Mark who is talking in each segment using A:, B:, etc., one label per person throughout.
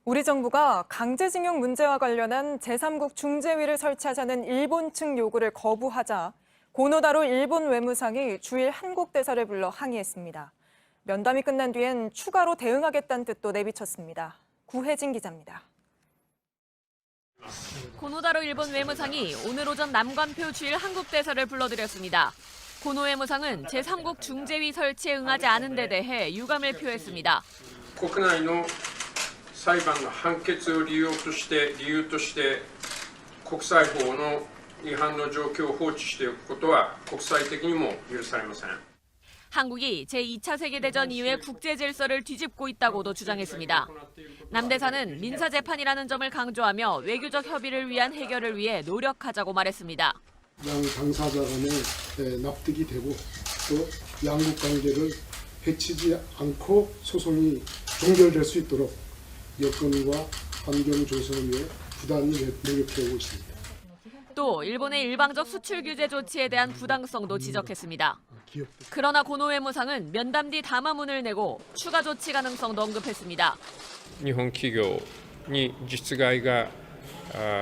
A: 우리 정부가 강제징용 문제와 관련한 제3국 중재위를 설치하자는 일본 측 요구를 거부하자 고노다로 일본 외무상이 주일 한국 대사를 불러 항의했습니다. 면담이 끝난 뒤엔 추가로 대응하겠다는 뜻도 내비쳤습니다. 구혜진 기자입니다.
B: 고노다로 일본 외무상이 오늘 오전 남관표 주일 한국 대사를 불러들였습니다. 고노 외무상은 제3국 중재위 설치에 응하지 않은 데 대해 유감을 표했습니다.
C: 国内の裁判の判決を理由として国際法の違反の状況を放置しておくことは国際的にも許されません.
B: 한국이 제2차 세계대전 이후의 국제 질서를 뒤집고 있다고도 주장했습니다. 남 대사는 민사재판이라는 점을 강조하며 외교적 협의를 위한 해결을 위해 노력하자고 말했습니다.
D: 양 당사자 간에 납득이 되고 또 양국 관계를 해치지 않고 소송이 종결될 수 있도록 여건과 환경 조성을 위해 부단히 노력해 오고 있습니다.
B: 또 일본의 일방적 수출 규제 조치에 대한 부당성도 지적했습니다. 그러나 고노 외무상은 면담 뒤 담화문을 내고 추가 조치 가능성도 언급했습니다.
C: 日本企業に実害が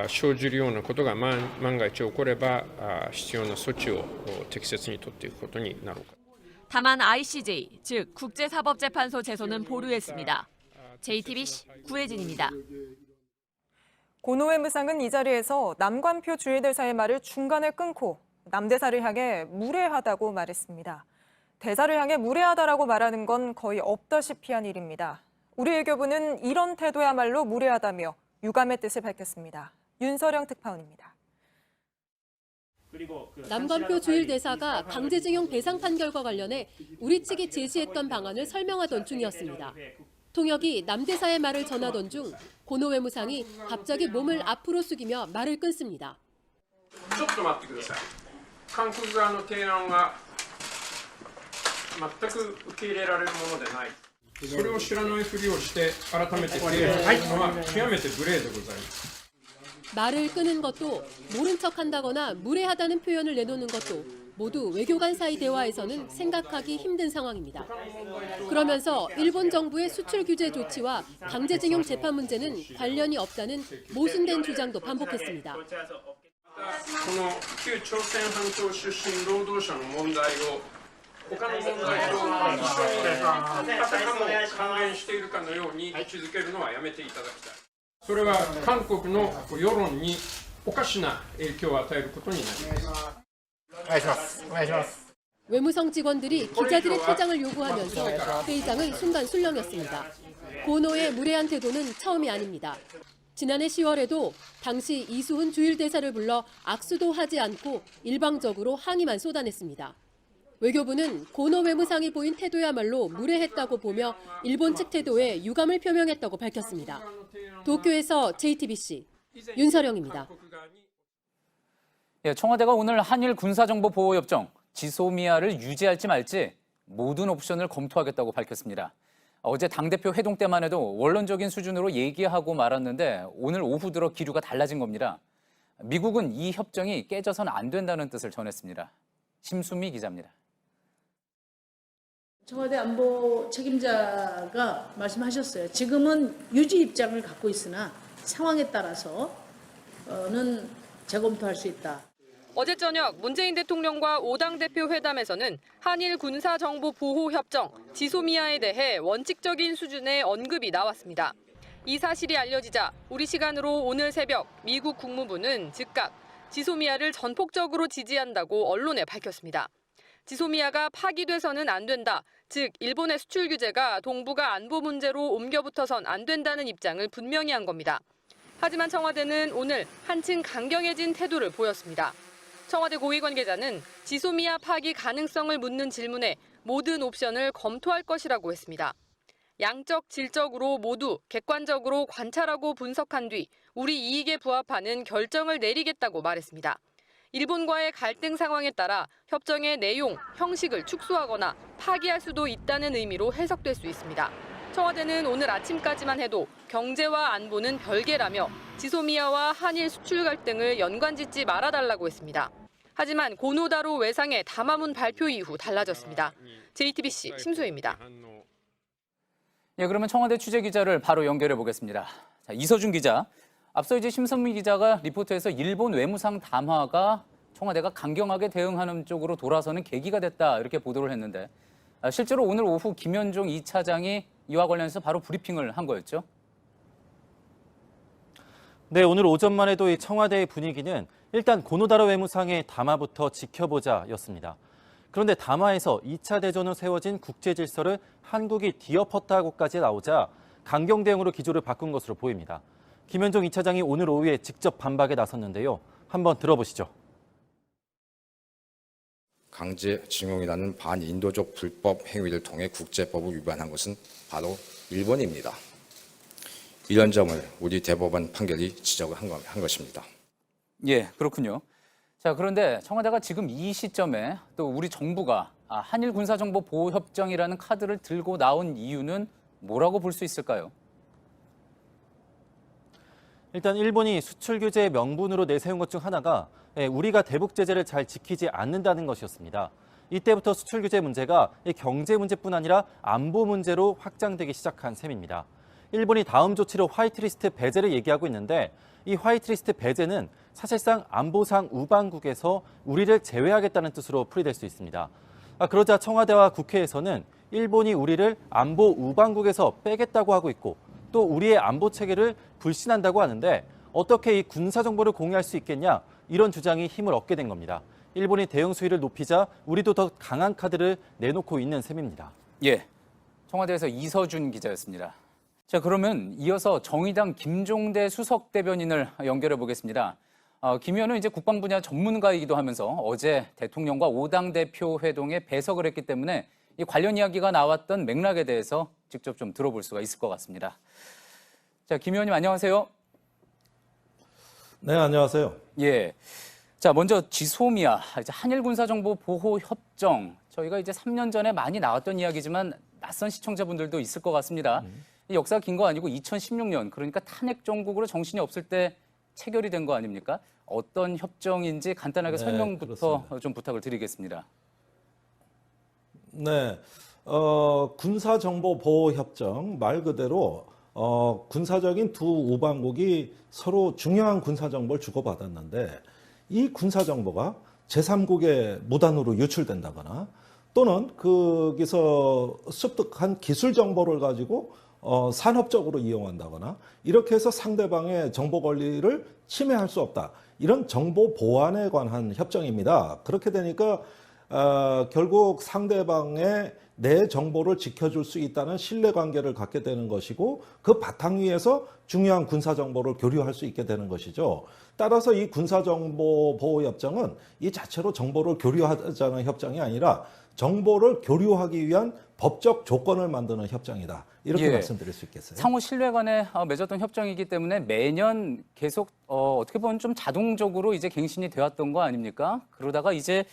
C: 生じるようなことが万が一起これば必要な措置を適切に取っていくことになろうか.
B: 다만 ICJ, 즉 국제사법재판소 제소는 보류했습니다. JTBC 구혜진입니다.
A: 고노 외무상은 이 자리에서 남관표 주일 대사의 말을 중간에 끊고 남 대사를 향해 무례하다고 말했습니다. 대사를 향해 무례하다라고 말하는 건 거의 없다시피 한 일입니다. 우리 외교부는 이런 태도야말로 무례하다며 유감의 뜻을 밝혔습니다. 윤서령 특파원입니다.
E: 남관표 주일 대사가 강제징용 배상 판결과 관련해 우리 측이 제시했던 방안을 설명하던 중이었습니다. 통역이 남 대사의 말을 전하던 중 고노 외무상이 갑자기 몸을 앞으로 숙이며 말을 끊습니다.
C: ちょっと待ってください。韓国側の提案は全く受け入れられるものでない。それを知らないふりをして改めて提案するのは極めて無礼でございます。
E: 말을 끄는 것도 모른 척한다거나 무례하다는 표현을 내놓는 것도 모두 외교 간 사이 대화에서는 생각하기 힘든 상황입니다. 그러면서 일본 정부의 수출 규제 조치와 강제징용 재판 문제는 관련이 없다는 모순된 주장도 반복했습니다.
C: この旧朝鮮半島出身労働者の問題を他の問題と一緒にあたかも関連しているかのように位置づけるのはやめていただきたい。それは韓国の世論におかしな影響を与えることになります。お願いします。お願いします。
E: 외무성 직원들이 기자들의 퇴장을 요구하면서 회의장은 순간 술렁였습니다. 고노의 무례한 태도는 처음이 아닙니다. 지난해 10월에도 당시 이수훈 주일 대사를 불러 악수도 하지 않고 일방적으로 항의만 쏟아냈습니다. 외교부는 고노 외무상이 보인 태도야말로 무례했다고 보며 일본 측 태도에 유감을 표명했다고 밝혔습니다. 도쿄에서 JTBC 윤서령입니다.
F: 청와대가 오늘 한일 군사정보보호협정 지소미아를 유지할지 말지 모든 옵션을 검토하겠다고 밝혔습니다. 어제 당대표 회동 때만 해도 원론적인 수준으로 얘기하고 말았는데 오늘 오후 들어 기류가 달라진 겁니다. 미국은 이 협정이 깨져서는 안 된다는 뜻을 전했습니다. 심수미 기자입니다.
G: 청와대 안보 책임자가 말씀하셨어요. 지금은 유지 입장을 갖고 있으나 상황에 따라서는 재검토할 수 있다.
B: 어제 저녁 문재인 대통령과 5당 대표 회담에서는 한일 군사정보보호협정 지소미아에 대해 원칙적인 수준의 언급이 나왔습니다. 이 사실이 알려지자 우리 시간으로 오늘 새벽 미국 국무부는 즉각 지소미아를 전폭적으로 지지한다고 언론에 밝혔습니다. 지소미아가 파기돼서는 안 된다. 즉 일본의 수출 규제가 동북아 안보 문제로 옮겨붙어선 안 된다는 입장을 분명히 한 겁니다. 하지만 청와대는 오늘 한층 강경해진 태도를 보였습니다. 청와대 고위 관계자는 지소미아 파기 가능성을 묻는 질문에 모든 옵션을 검토할 것이라고 했습니다. 양적, 질적으로 모두 객관적으로 관찰하고 분석한 뒤 우리 이익에 부합하는 결정을 내리겠다고 말했습니다. 일본과의 갈등 상황에 따라 협정의 내용, 형식을 축소하거나 파기할 수도 있다는 의미로 해석될 수 있습니다. 청와대는 오늘 아침까지만 해도 경제와 안보는 별개라며 지소미아와 한일 수출 갈등을 연관짓지 말아달라고 했습니다. 하지만 고노다로 외상의 담화문 발표 이후 달라졌습니다. JTBC 심소희입니다.
F: 그러면 청와대 취재 기자를 바로 연결해 보겠습니다. 자, 이서준 기자. 앞서 이제 심선미 기자가 리포트에서 일본 외무상 담화가 청와대가 강경하게 대응하는 쪽으로 돌아서는 계기가 됐다 이렇게 보도를 했는데 실제로 오늘 오후 김현종 2차장이 이와 관련해서 바로 브리핑을 한 거였죠?
H: 네, 오늘 오전만 해도 이 청와대의 분위기는 일단 고노다라 외무상의 담화부터 지켜보자였습니다. 그런데 담화에서 2차 대전으로 세워진 국제 질서를 한국이 뒤엎었다고까지 나오자 강경 대응으로 기조를 바꾼 것으로 보입니다. 김현종 2차장이 오늘 오후에 직접 반박에 나섰는데요. 한번 들어보시죠.
I: 강제징용이라는 반인도적 불법 행위를 통해 국제법을 위반한 것은 바로 일본입니다. 이런 점을 우리 대법원 판결이 지적을 한 것입니다.
F: 예, 그렇군요. 자, 그런데 청와대가 지금 이 시점에 또 우리 정부가 한일 군사정보 보호 협정이라는 카드를 들고 나온 이유는 뭐라고 볼 수 있을까요?
H: 일단 일본이 수출 규제의 명분으로 내세운 것 중 하나가 우리가 대북 제재를 잘 지키지 않는다는 것이었습니다. 이때부터 수출 규제 문제가 경제 문제뿐 아니라 안보 문제로 확장되기 시작한 셈입니다. 일본이 다음 조치로 화이트리스트 배제를 얘기하고 있는데 이 화이트리스트 배제는 사실상 안보상 우방국에서 우리를 제외하겠다는 뜻으로 풀이될 수 있습니다. 그러자 청와대와 국회에서는 일본이 우리를 안보 우방국에서 빼겠다고 하고 있고 또 우리의 안보 체계를 불신한다고 하는데 어떻게 이 군사 정보를 공유할 수 있겠냐 이런 주장이 힘을 얻게 된 겁니다. 일본이 대응 수위를 높이자 우리도 더 강한 카드를 내놓고 있는 셈입니다.
F: 예, 청와대에서 이서준 기자였습니다. 자, 그러면 이어서 정의당 김종대 수석 대변인을 연결해 보겠습니다. 김 의원은 이제 국방 분야 전문가이기도 하면서 어제 대통령과 5당 대표 회동에 배석을 했기 때문에 이 관련 이야기가 나왔던 맥락에 대해서 직접 좀 들어볼 수가 있을 것 같습니다. 자, 김 의원님 안녕하세요.
J: 네, 안녕하세요.
F: 예. 자, 먼저 지소미아, 이제 한일 군사정보 보호 협정. 저희가 이제 3년 전에 많이 나왔던 이야기지만 낯선 시청자분들도 있을 것 같습니다. 이 역사가 긴 거 아니고 2016년, 그러니까 탄핵 정국으로 정신이 없을 때 체결이 된 거 아닙니까? 어떤 협정인지 간단하게
J: 네,
F: 설명부터
J: 그렇습니다.
F: 좀 부탁을 드리겠습니다.
J: 네, 군사정보보호협정 말 그대로 군사적인 두 우방국이 서로 중요한 군사정보를 주고받았는데 이 군사정보가 제3국에 무단으로 유출된다거나 또는 거기서 습득한 기술 정보를 가지고 산업적으로 이용한다거나 이렇게 해서 상대방의 정보 권리를 침해할 수 없다. 이런 정보 보안에 관한 협정입니다. 그렇게 되니까 결국 상대방의 내 정보를 지켜줄 수 있다는 신뢰관계를 갖게 되는 것이고 그 바탕 위에서 중요한 군사정보를 교류할 수 있게 되는 것이죠. 따라서 이 군사정보보호협정은 이 자체로 정보를 교류하자는 협정이 아니라 정보를 교류하기 위한 법적 조건을 만드는 협정이다. 이렇게
F: 예.
J: 말씀드릴 수 있겠어요.
F: 상호 신뢰 간에 맺었던 협정이기 때문에 매년 계속 어떻게 보면 좀 자동적으로 이제 갱신이 되었던 거 아닙니까? 그러다가 이제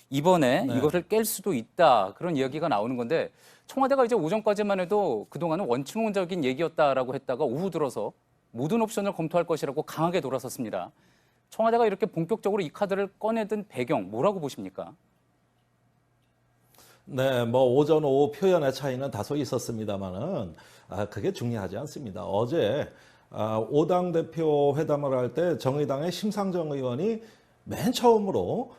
F: 이번에
J: 네.
F: 이것을 깰 수도 있다. 그런 이야기가 나오는 건데 청와대가 이제 오전까지만 해도 그동안은 원칙론적인 얘기였다라고 했다가 오후 들어서 모든 옵션을 검토할 것이라고 강하게 돌아섰습니다. 청와대가 이렇게 본격적으로 이 카드를 꺼내든 배경 뭐라고 보십니까?
J: 네, 뭐 오전 오후 표현의 차이는 다소 있었습니다만은 그게 중요하지 않습니다. 어제 5당 대표 회담을 할 때 정의당의 심상정 의원이 맨 처음으로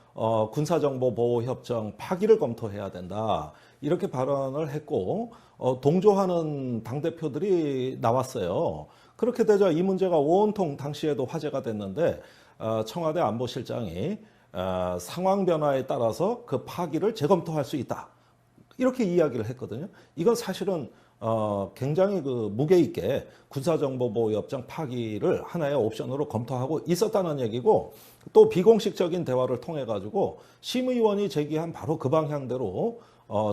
J: 군사정보보호협정 파기를 검토해야 된다. 이렇게 발언을 했고 동조하는 당대표들이 나왔어요. 그렇게 되자 이 문제가 온통 당시에도 화제가 됐는데 청와대 안보실장이 상황 변화에 따라서 그 파기를 재검토할 수 있다. 이렇게 이야기를 했거든요. 이건 사실은 굉장히 그 무게 있게 군사정보보호협정 파기를 하나의 옵션으로 검토하고 있었다는 얘기고 또 비공식적인 대화를 통해 가지고 심의원이 제기한 바로 그 방향대로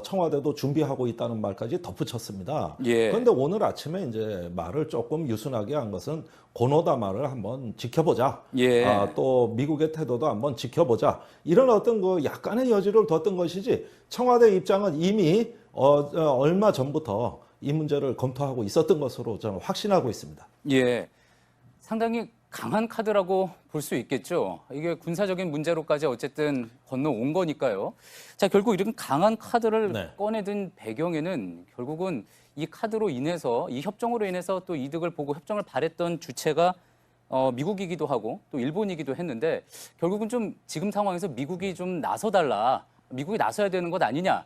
J: 청와대도 준비하고 있다는 말까지 덧붙였습니다.
F: 예.
J: 그런데 오늘 아침에 이제 말을 조금 유순하게 한 것은 고노다마를 한번 지켜보자.
F: 예.
J: 또 미국의 태도도 한번 지켜보자. 이런 어떤 그 약간의 여지를 뒀던 것이지 청와대 입장은 이미 얼마 전부터 이 문제를 검토하고 있었던 것으로 저는 확신하고 있습니다.
F: 예, 상당히 강한 카드라고 볼 수 있겠죠. 이게 군사적인 문제로까지 어쨌든 건너온 거니까요. 자, 결국 이런 강한 카드를
J: 네.
F: 꺼내든 배경에는 결국은 이 카드로 인해서 이 협정으로 인해서 또 이득을 보고 협정을 바랬던 주체가 미국이기도 하고 또 일본이기도 했는데 결국은 좀 지금 상황에서 미국이 좀 나서달라, 미국이 나서야 되는 것 아니냐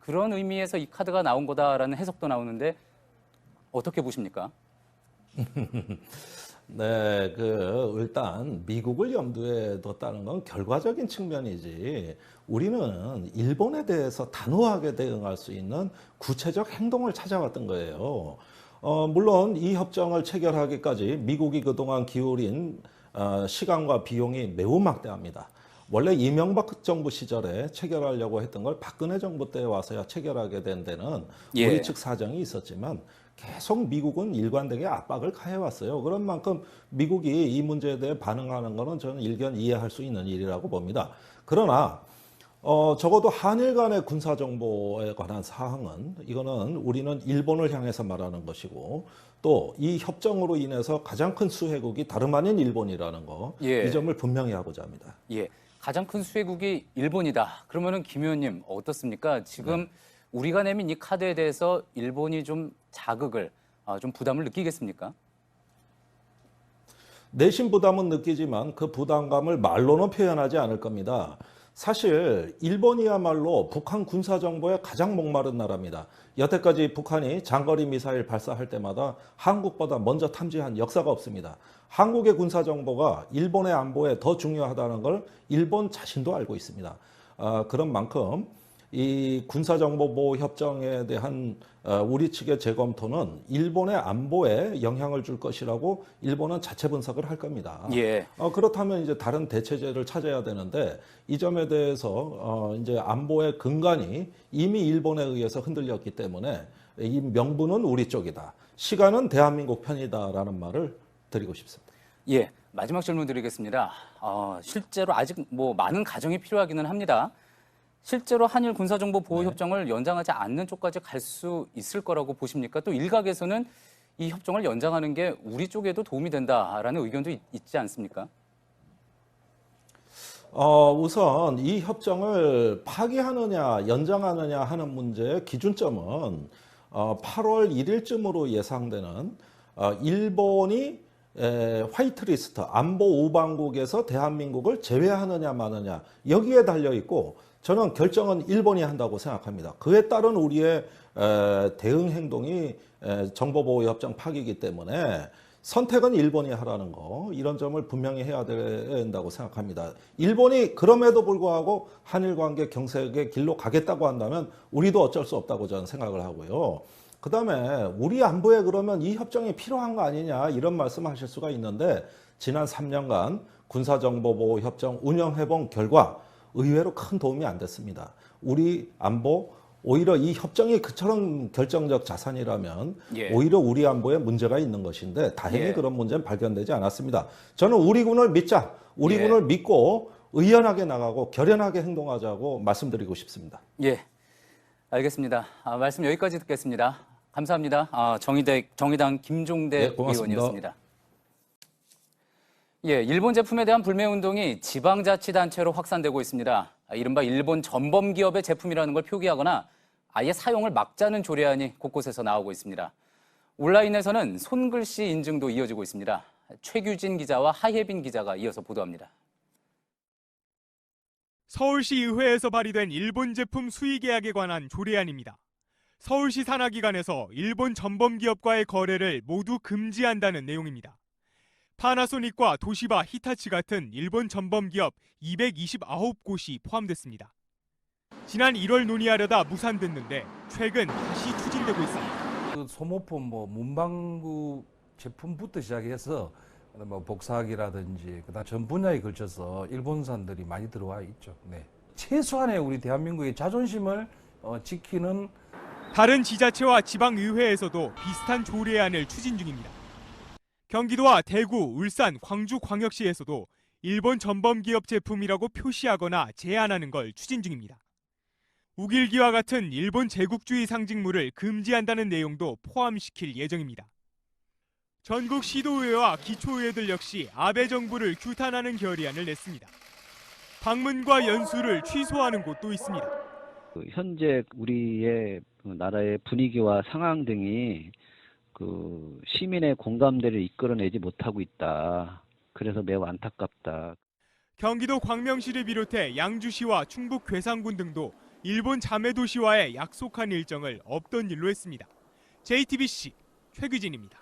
F: 그런 의미에서 이 카드가 나온 거다라는 해석도 나오는데 어떻게 보십니까?
J: 네, 일단 미국을 염두에 뒀다는 건 결과적인 측면이지 우리는 일본에 대해서 단호하게 대응할 수 있는 구체적 행동을 찾아왔던 거예요. 물론 이 협정을 체결하기까지 미국이 그동안 기울인 시간과 비용이 매우 막대합니다. 원래 이명박 정부 시절에 체결하려고 했던 걸 박근혜 정부 때 와서야 체결하게 된 데는
F: 예.
J: 우리 측 사정이 있었지만 계속 미국은 일관되게 압박을 가해왔어요. 그런 만큼 미국이 이 문제에 대해 반응하는 것은 저는 일견 이해할 수 있는 일이라고 봅니다. 그러나 적어도 한일 간의 군사정보에 관한 사항은 이거는 우리는 일본을 향해서 말하는 것이고 또 이 협정으로 인해서 가장 큰 수혜국이 다름 아닌 일본이라는 거,
F: 예.
J: 이 점을 분명히 하고자 합니다.
F: 예, 가장 큰 수혜국이 일본이다. 그러면은 김 의원님 어떻습니까? 지금 우리가 내민 이 카드에 대해서 일본이 좀 자극을, 좀 부담을 느끼겠습니까?
J: 내심 부담은 느끼지만 그 부담감을 말로는 표현하지 않을 겁니다. 사실 일본이야말로 북한 군사정보에 가장 목마른 나라입니다. 여태까지 북한이 장거리 미사일 발사할 때마다 한국보다 먼저 탐지한 역사가 없습니다. 한국의 군사정보가 일본의 안보에 더 중요하다는 걸 일본 자신도 알고 있습니다. 그런 만큼 이 군사정보보호협정에 대한 우리 측의 재검토는 일본의 안보에 영향을 줄 것이라고 일본은 자체 분석을 할 겁니다.
F: 예.
J: 그렇다면 이제 다른 대체제를 찾아야 되는데 이 점에 대해서 이제 안보의 근간이 이미 일본에 의해서 흔들렸기 때문에 이 명분은 우리 쪽이다. 시간은 대한민국 편이다라는 말을 드리고 싶습니다.
F: 예, 마지막 질문 드리겠습니다. 실제로 아직 뭐 많은 가정이 필요하기는 합니다. 실제로 한일 군사정보 보호 협정을 연장하지 않는 쪽까지 갈 수 있을 거라고 보십니까? 또 일각에서는 이 협정을 연장하는 게 우리 쪽에도 도움이 된다라는 의견도 있지 않습니까?
J: 우선 이 협정을 파기하느냐 연장하느냐 하는 문제의 기준점은 8월 1일쯤으로 예상되는 일본이 화이트리스트 안보 우방국에서 대한민국을 제외하느냐 마느냐 여기에 달려 있고 저는 결정은 일본이 한다고 생각합니다. 그에 따른 우리의 대응 행동이 정보보호협정 파기이기 때문에 선택은 일본이 하라는 거 이런 점을 분명히 해야 된다고 생각합니다. 일본이 그럼에도 불구하고 한일 관계 경색의 길로 가겠다고 한다면 우리도 어쩔 수 없다고 저는 생각을 하고요. 그다음에 우리 안보에 그러면 이 협정이 필요한 거 아니냐 이런 말씀하실 수가 있는데 지난 3년간 군사정보보호협정 운영해본 결과 의외로 큰 도움이 안 됐습니다. 우리 안보 오히려 이 협정이 그처럼 결정적 자산이라면 오히려 우리 안보에 문제가 있는 것인데 다행히 그런 문제는 발견되지 않았습니다. 저는 우리 군을 믿자. 우리 군을 믿고 의연하게 나가고 결연하게 행동하자고 말씀드리고 싶습니다.
F: 예, 알겠습니다. 말씀 여기까지 듣겠습니다. 감사합니다. 정의당 김종대 의원이었습니다. 예, 일본 제품에 대한 불매 운동이 지방자치단체로 확산되고 있습니다. 이른바 일본 전범 기업의 제품이라는 걸 표기하거나 아예 사용을 막자는 조례안이 곳곳에서 나오고 있습니다. 온라인에서는 손글씨 인증도 이어지고 있습니다. 최규진 기자와 하예빈 기자가 이어서 보도합니다.
K: 서울시 의회에서 발의된 일본 제품 수의 계약에 관한 조례안입니다. 서울시 산하기관에서 일본 전범 기업과의 거래를 모두 금지한다는 내용입니다. 파나소닉과 도시바, 히타치 같은 일본 전범 기업 229곳이 포함됐습니다. 지난 1월 논의하려다 무산됐는데 최근 다시 추진되고 있습니다.
L: 그 소모품 문방구 제품부터 시작해서 복사기라든지 그다음 전 분야에 걸쳐서 일본산들이 많이 들어와 있죠. 네. 최소한의 우리 대한민국의 자존심을 지키는
K: 다른 지자체와 지방의회에서도 비슷한 조례안을 추진 중입니다. 경기도와 대구, 울산, 광주광역시에서도 일본 전범기업 제품이라고 표시하거나 제한하는 걸 추진 중입니다. 우길기와 같은 일본 제국주의 상징물을 금지한다는 내용도 포함시킬 예정입니다. 전국 시도의회와 기초의회들 역시 아베 정부를 규탄하는 결의안을 냈습니다. 방문과 연수를 취소하는 곳도 있습니다.
M: 현재 우리의 나라의 분위기와 상황 등이 시민의 공감대를 이끌어내지 못하고 있다. 그래서 매우 안타깝다.
K: 경기도 광명시를 비롯해 양주시와 충북 괴산군 등도 일본 자매도시와의 약속한 일정을 없던 일로 했습니다. JTBC 최규진입니다.